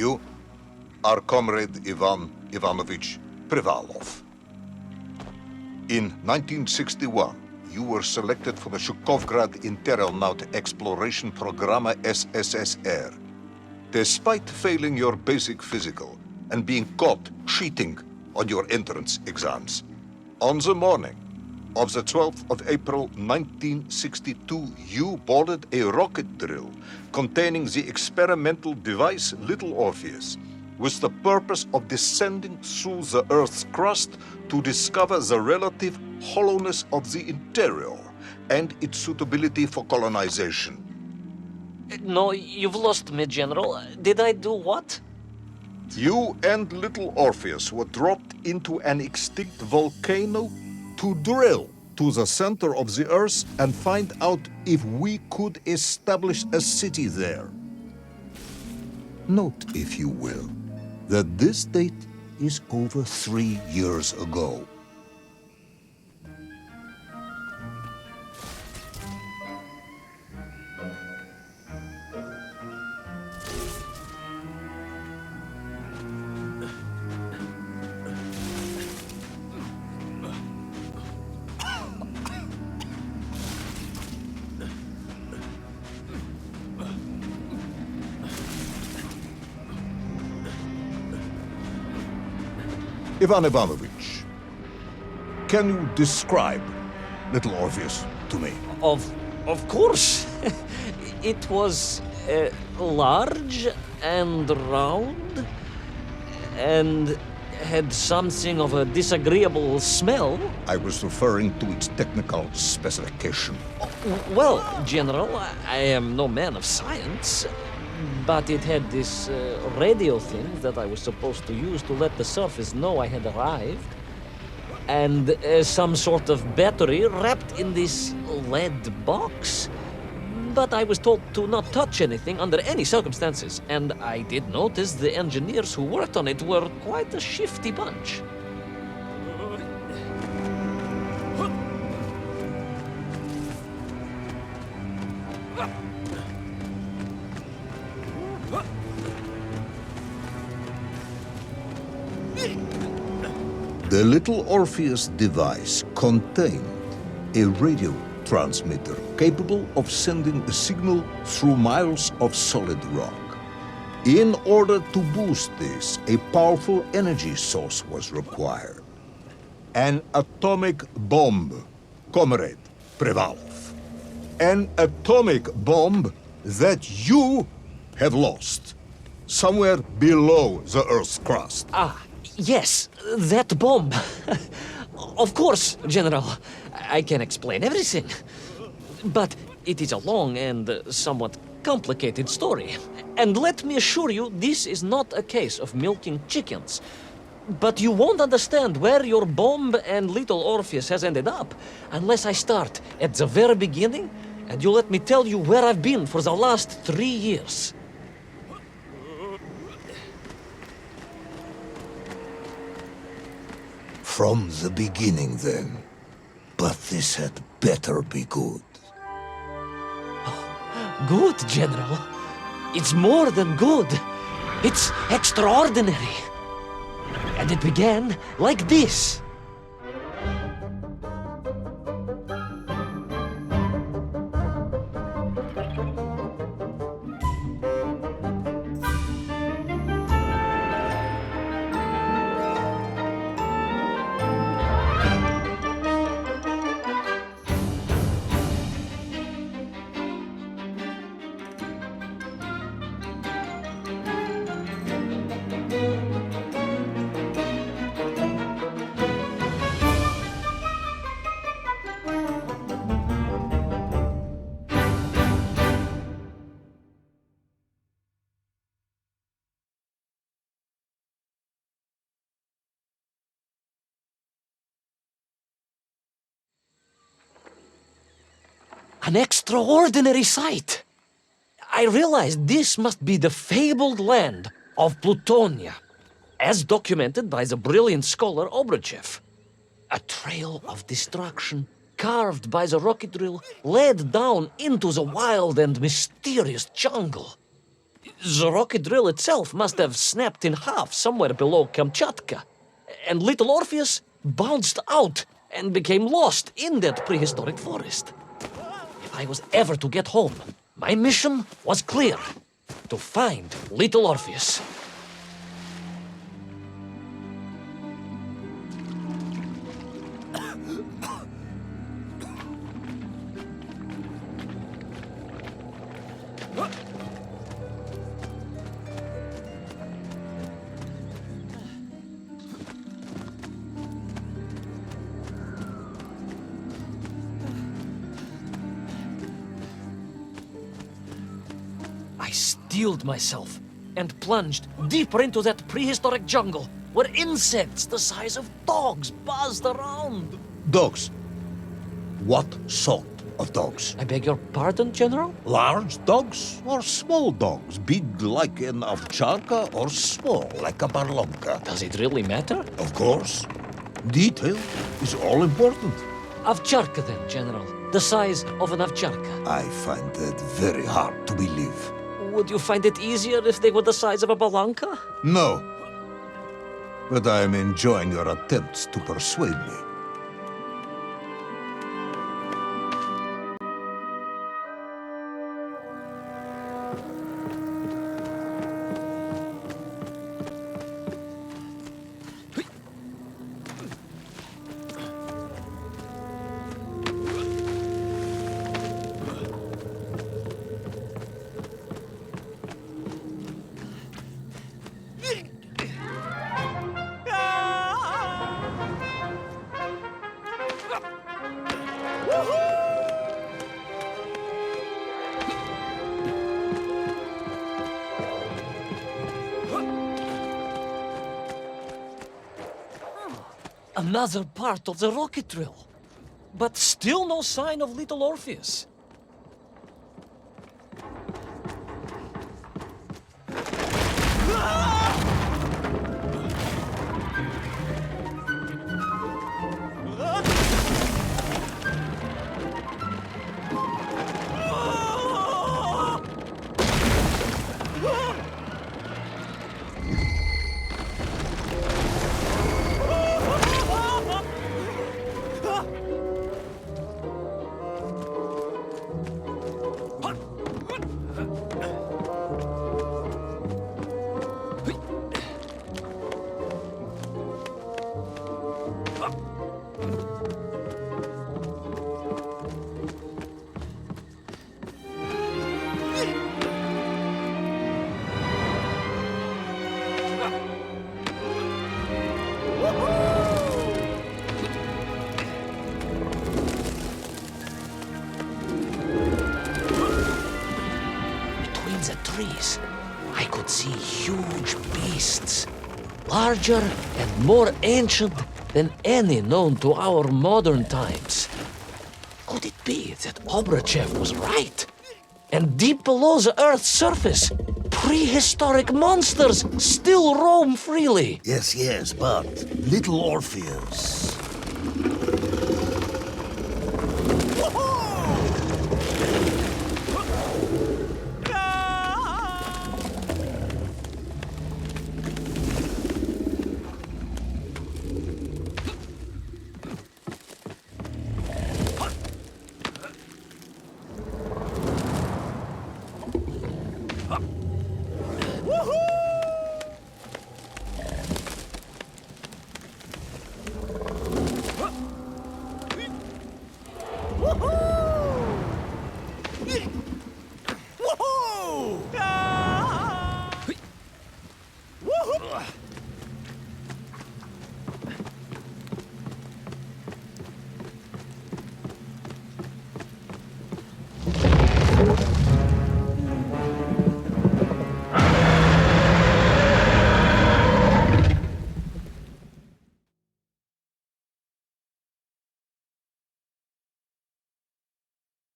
You are Comrade Ivan Ivanovich Privalov. In 1961, you were selected for the Shukovgrad Interonaut Exploration Program SSSR. Despite failing your basic physical and being caught cheating on your entrance exams, on the morning of the 12th of April 1962, you boarded a rocket drill containing the experimental device Little Orpheus, with the purpose of descending through the Earth's crust to discover the relative hollowness of the interior and its suitability for colonization. No, you've lost me, General. Did I do what? You and Little Orpheus were dropped into an extinct volcano to drill to the center of the Earth and find out if we could establish a city there. Note, if you will, that this date is over 3 years ago. Ivan Ivanovich, can you describe Little Orpheus to me? Of course. It was large and round and had something of a disagreeable smell. I was referring to its technical specification. Well, General, I am no man of science, but it had this radio thing that I was supposed to use to let the surface know I had arrived, and some sort of battery wrapped in this lead box. But I was told to not touch anything under any circumstances, and I did notice the engineers who worked on it were quite a shifty bunch. The Little Orpheus device contained a radio transmitter capable of sending a signal through miles of solid rock. In order to boost this, a powerful energy source was required. An atomic bomb, Comrade Privalov. An atomic bomb that you have lost somewhere below the Earth's crust. Yes, that bomb. Of course, General. I can explain everything. But it is a long and somewhat complicated story. And let me assure you, this is not a case of milking chickens. But you won't understand where your bomb and Little Orpheus has ended up unless I start at the very beginning and you let me tell you where I've been for the last 3 years. From the beginning, then. But this had better be good. Good, General. It's more than good. It's extraordinary. And it began like this. An extraordinary sight. I realized this must be the fabled land of Plutonia, as documented by the brilliant scholar Obruchev. A trail of destruction carved by the rocket drill led down into the wild and mysterious jungle. The rocket drill itself must have snapped in half somewhere below Kamchatka, and little Orpheus bounced out and became lost in that prehistoric forest. If I was ever to get home, my mission was clear: to find little Orpheus. I steeled myself and plunged deeper into that prehistoric jungle where insects the size of dogs buzzed around. Dogs. What sort of dogs? I beg your pardon, General? Large dogs or small dogs? Big like an ovcharka or small like a barlonka? Does it really matter? Of course. Detail is all important. Ovcharka then, General. The size of an ovcharka. I find that very hard to believe. Would you find it easier if they were the size of a balanka? No. But I am enjoying your attempts to persuade me. Another part of the rocket drill. But still no sign of little Orpheus. Between the trees, I could see huge beasts, larger and more ancient than any known to our modern times. Could it be that Obrachev was right? And deep below the Earth's surface, prehistoric monsters still roam freely. Yes, but little Orpheus.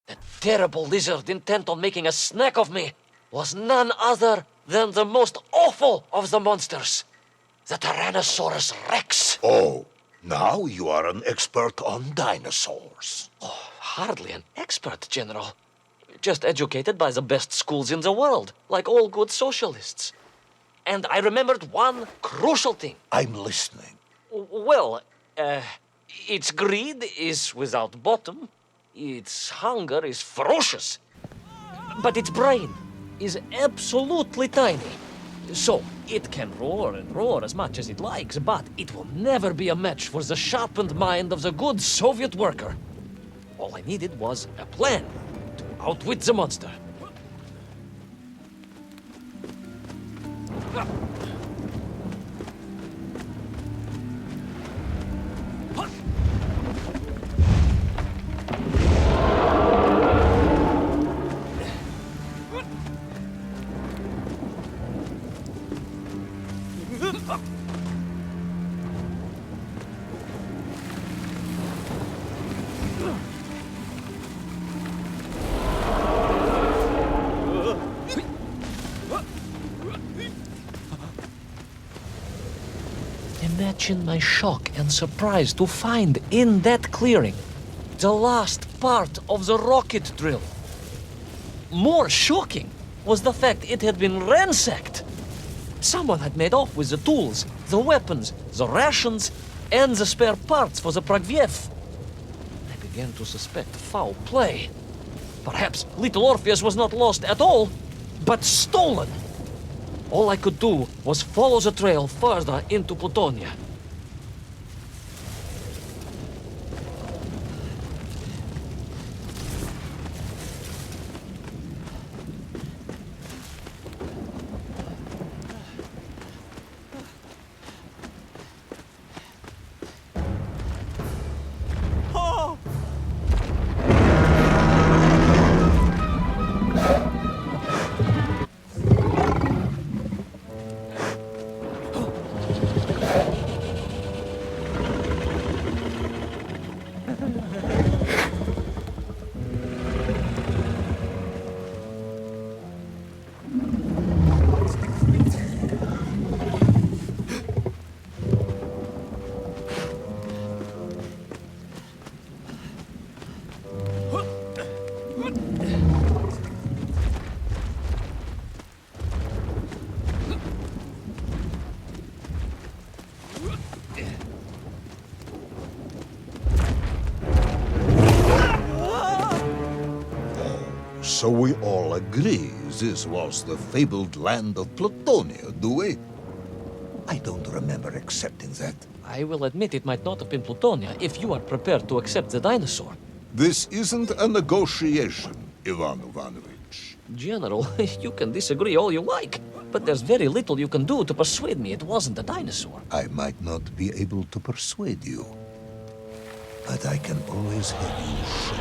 The terrible lizard intent on making a snack of me was none other than the most awful of the monsters, the Tyrannosaurus Rex. Oh, now you are an expert on dinosaurs. Oh, hardly an expert, General. Just educated by the best schools in the world, like all good socialists. And I remembered one crucial thing. I'm listening. Well, its greed is without bottom, its hunger is ferocious, but its brain is absolutely tiny. So, it can roar and roar as much as it likes, but it will never be a match for the sharpened mind of the good Soviet worker. All I needed was a plan to outwit the monster. Imagine my shock and surprise to find in that clearing the last part of the rocket drill. More shocking was the fact it had been ransacked. Someone had made off with the tools, the weapons, the rations, and the spare parts for the Pragviev. I began to suspect foul play. Perhaps little Orpheus was not lost at all, but stolen. All I could do was follow the trail further into Plutonia. So we all agree this was the fabled land of Plutonia, do we? I don't remember accepting that. I will admit it might not have been Plutonia if you are prepared to accept the dinosaur. This isn't a negotiation, Ivan Ivanovich. General, you can disagree all you like, but there's very little you can do to persuade me it wasn't a dinosaur. I might not be able to persuade you, but I can always have you shot.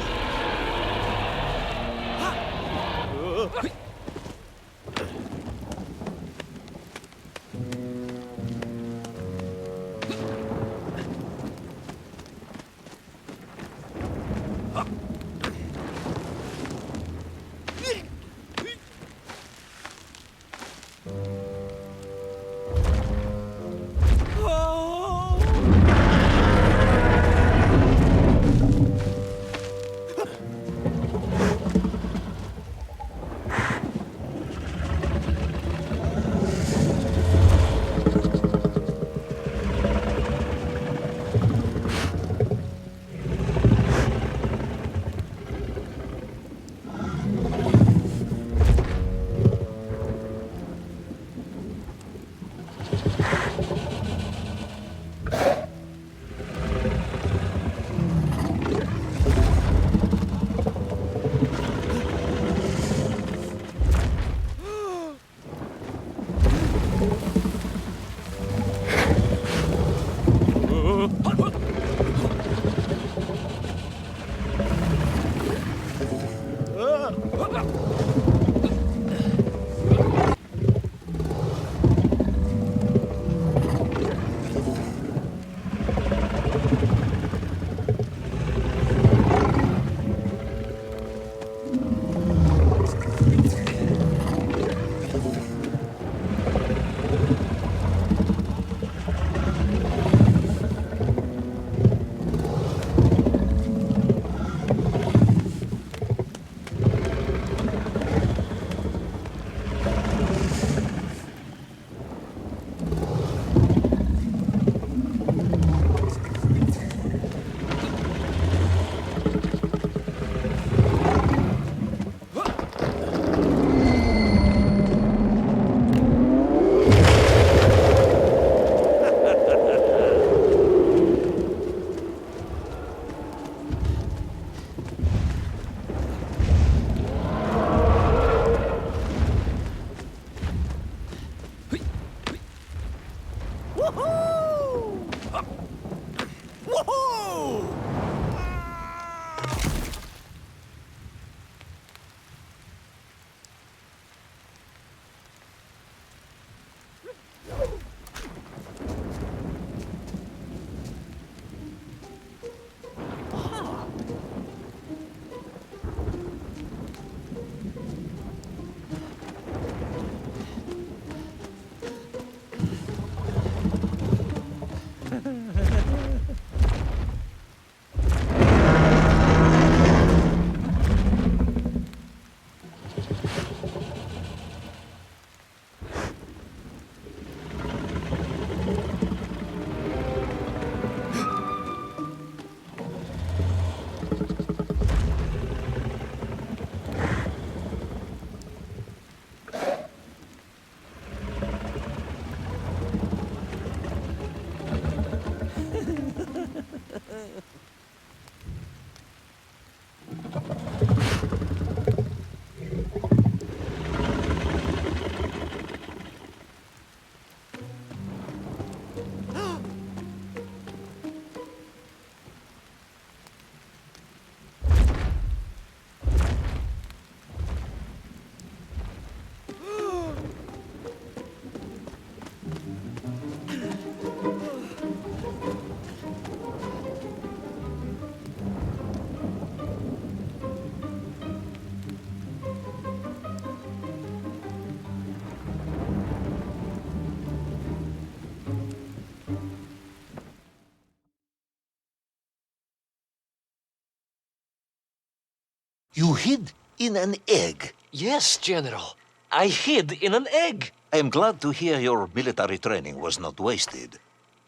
You hid in an egg. Yes, General. I hid in an egg. I am glad to hear your military training was not wasted.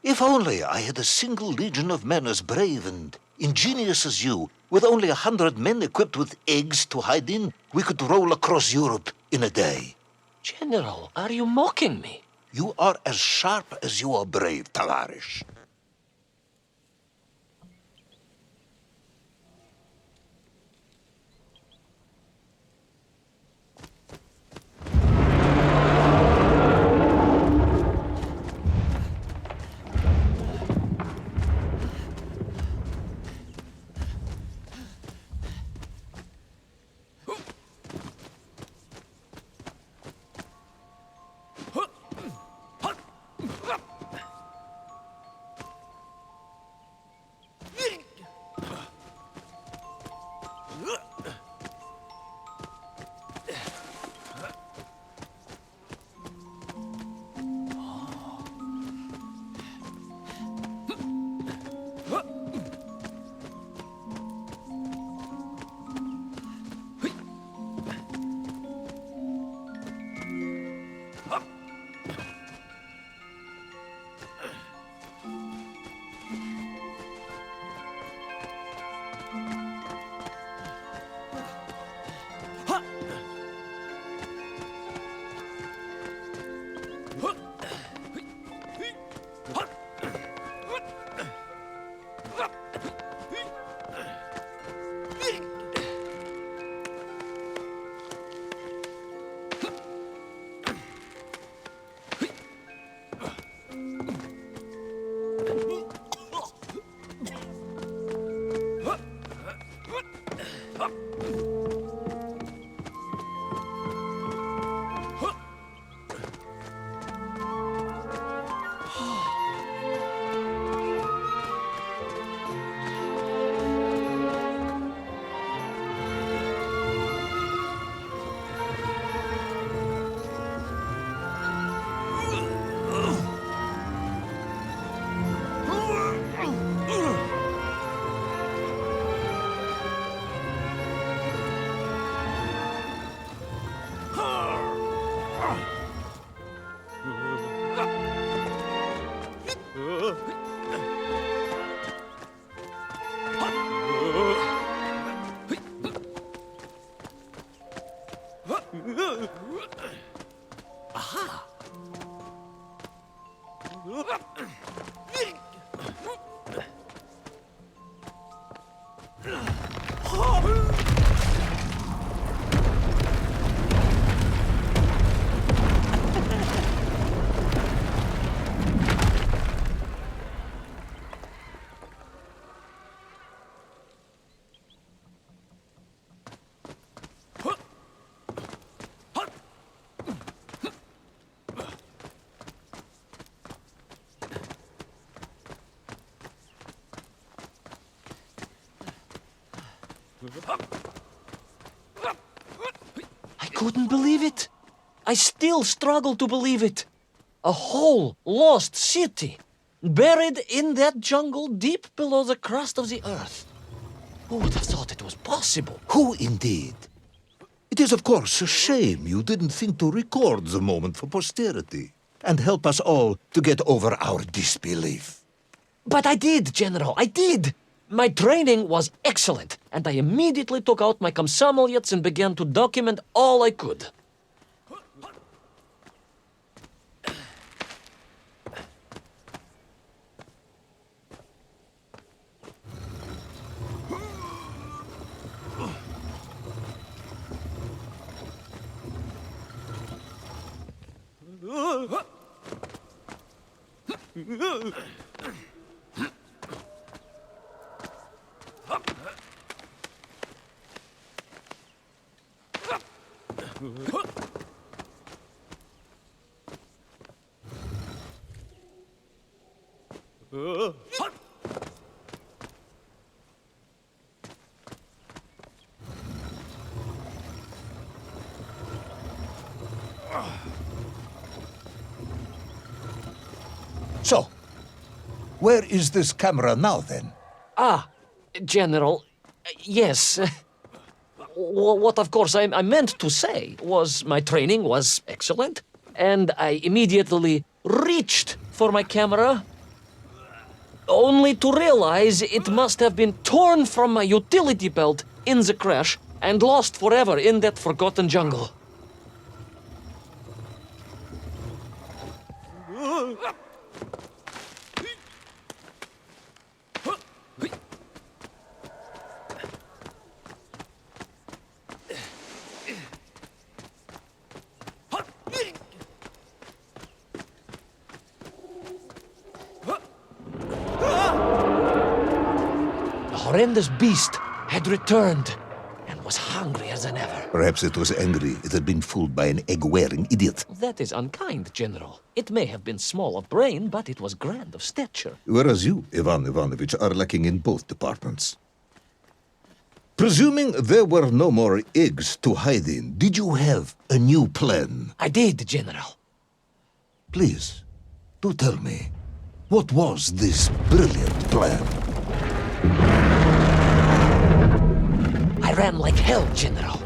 If only I had a single legion of men as brave and ingenious as you, with only 100 men equipped with eggs to hide in, we could roll across Europe in a day. General, are you mocking me? You are as sharp as you are brave, Tavarish. I couldn't believe it. I still struggle to believe it. A whole lost city, buried in that jungle deep below the crust of the earth. Who would have thought it was possible? Who indeed? It is, of course, a shame you didn't think to record the moment for posterity and help us all to get over our disbelief. But I did, General, I did. My training was excellent, and I immediately took out my komsomolets and began to document all I could. So, where is this camera now, then? Ah, General, yes. what of course I meant to say was my training was excellent, and I immediately reached for my camera, only to realize it must have been torn from my utility belt in the crash and lost forever in that forgotten jungle. The horrendous beast had returned and was hungrier than ever. Perhaps it was angry it had been fooled by an egg-wearing idiot. That is unkind, General. It may have been small of brain, but it was grand of stature. Whereas you, Ivan Ivanovich, are lacking in both departments. Presuming there were no more eggs to hide in, did you have a new plan? I did, General. Please, do tell me, what was this brilliant plan? I ran like hell, General.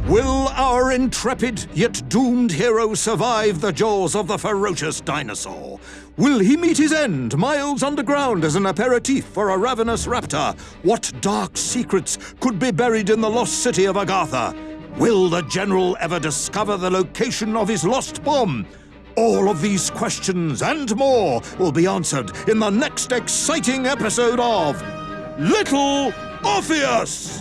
Will our intrepid yet doomed hero survive the jaws of the ferocious dinosaur? Will he meet his end miles underground as an aperitif for a ravenous raptor? What dark secrets could be buried in the lost city of Agatha? Will the general ever discover the location of his lost bomb? All of these questions and more will be answered in the next exciting episode of Little Orpheus!